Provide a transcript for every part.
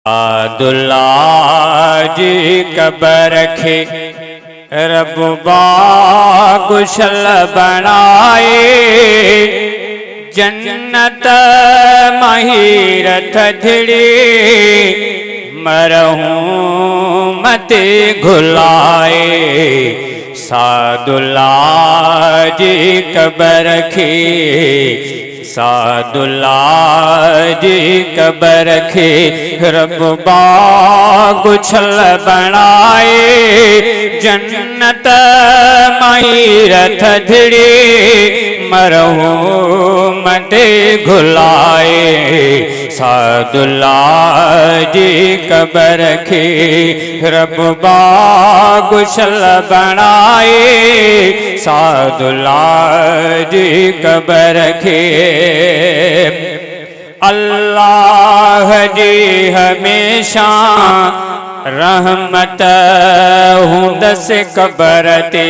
अब्दुल्ला जी cover खे रब बागुशल बनाए, जन्नत महीरत थिड़ी मरहूं मते घुलाए। सादुल्ला जी कबर खे, सादुल्ला जी कबर खे रब बागुशल बनाए, जन्नत महीरत थिड़ी मरहूं मते घुलाए। सादुल्ला जी कबर खे रब बागुशल बनाए, सादुल्ला जी कबर खे। अल्लाह जी हमेशा रहमत हुंदस कबर ते,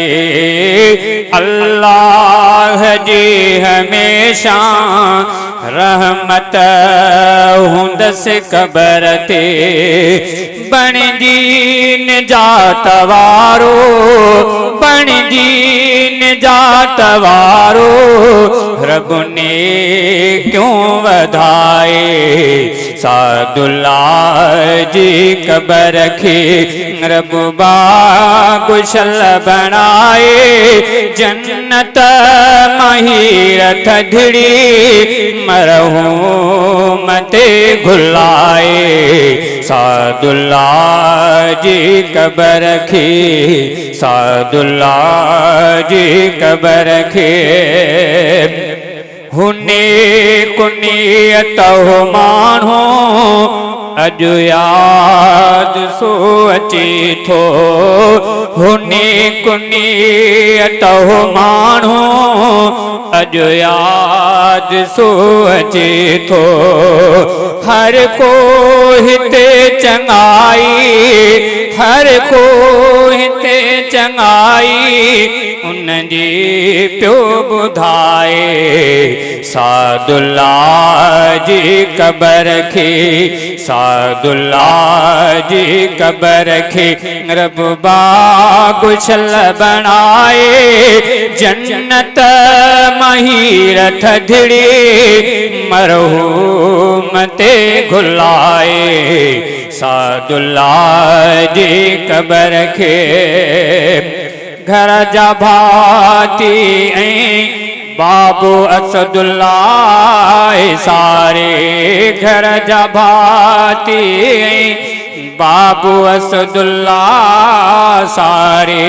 अल्लाह जी हमेशा रहमत हुंदस कबर ते। बणजी निजात वारो, बणजी निजात वारो रब ने क्यों वधाए। सादुल्ला जी कबर खे रब बागुशल बनाए, जन्नत महीरत थिड़ी मरहूं मते घुलाए। सादुल्ला जी कबर खे, सादुल्ला जी कबर खे। हुने कुनियत हो माण्हू अजु याद सो अचे थो, हुने कुनियत हो माण्हू अजु याद सो अचे थो। हर को हिते चङाई, हर को हिते चङाई उन जी पियो ॿुधाए। सादुल्ला जी कबर खे, सादुल्ला जी कबर खे रब बागुशल बनाए, जन्नत महीरत थिड़ी मरहूं मते घुलाए। सादुल्ला जी कबर खे घर जा भाती ऐं बाबू असदुल्ला सारे, घर जा भाती ऐं बाबू असदुल्ला सारे।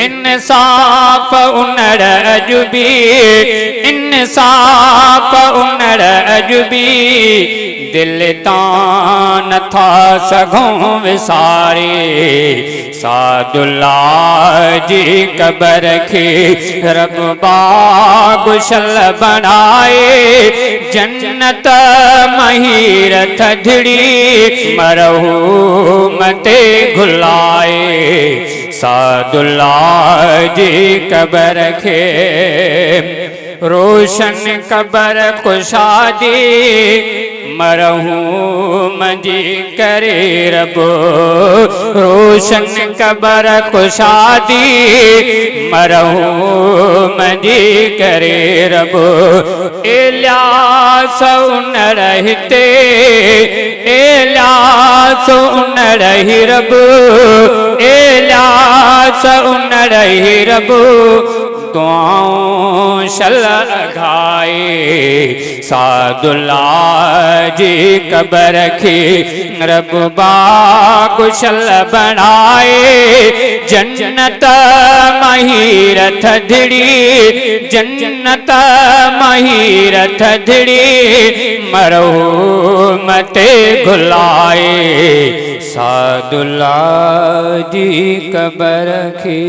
इंसाफ उनड़ अजबी, इंसाफ उनड़ अजबी दिल तां नथा सघूं विसारे। सादुल्ला जी कबर खे रब बागुशल बनाए, जन्नत महीरत थिड़ी मरहूं मते घुलाए। सादुल्ला जी कबर खे रोशन कबर कुशादी मरहूं मजी करे रब, रोशन कबर कुशादी मरहूं मजी करे रब। इलियास उनड़ हिते, इलियास उनड़ ही रब, इलियास उनड़ ही रब दुआऊं शल अघाए। सादुल्ला जी कबर खे रब बागुशल बनाए, जन्नत महीरत थिड़ी, जन्नत महीरत थिड़ी मरहूं मते घुलाए। सादुल्ला जी कबर खे।